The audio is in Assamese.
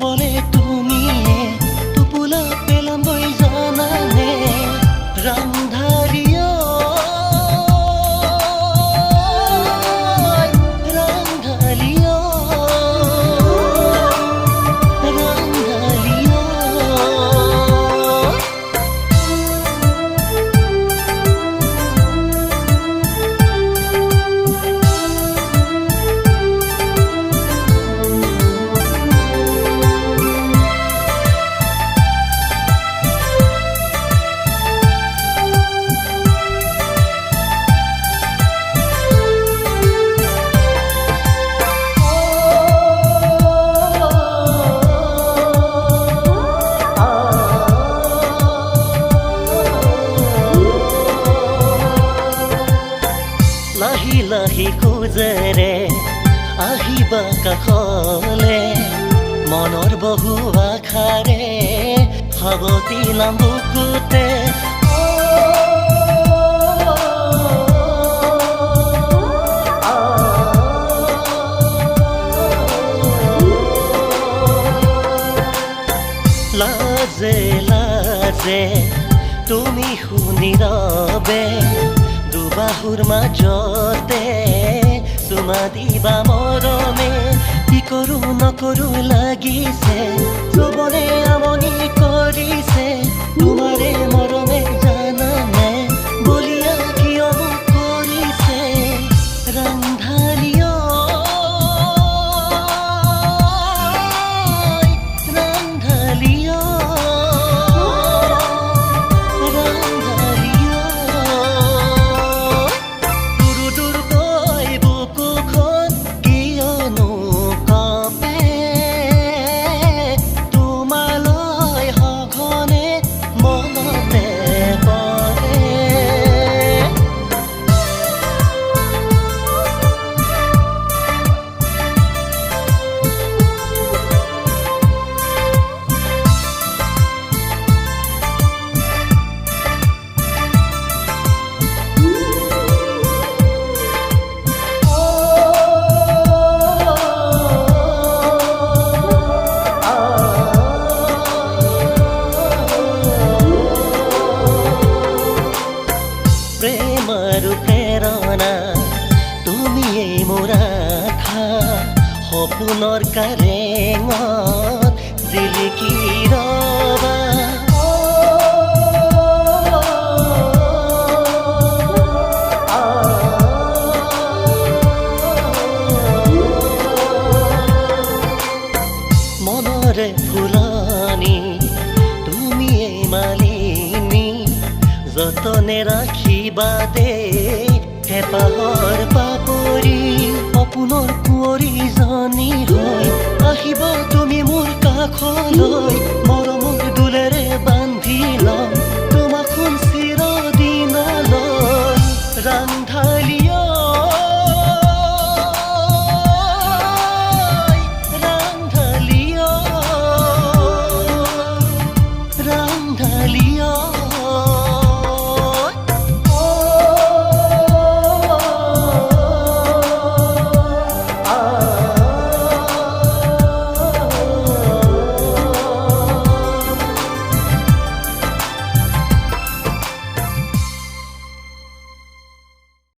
কবলে তুমিয়ে টোপোলা পেলামগৈ জানানে ৰাংধাৰিয়া লাহি লাহি খোজেৰে আহিবা কাষলে মনৰ বহু আশাৰে সাৱটিলাম বুকুতে লাজে লাজে তুমি শুনিৰবে দুবাহুৰ মাজতে চুমা দিবা মৰমে কি কৰো নকৰো লাগিছে চবৰে আমনি কৰিছে তোমাৰে মৰমে জানানে বলিয়া কিয় কৰিছে ৰাংধাৰিয়া প্ৰেমৰ প্ৰেৰণা তুমিয়েই মোৰ আশা সপোনৰ কাৰেঙত জিলিকি ৰবা মনৰে ফুলনি তুমিয়েই মালিনী যতনে ৰাখিবা দে হেঁপাহৰ পাপৰি সপোনৰ কুঁৱৰীজনী হৈ আহিবা তুমি মোৰ কাষ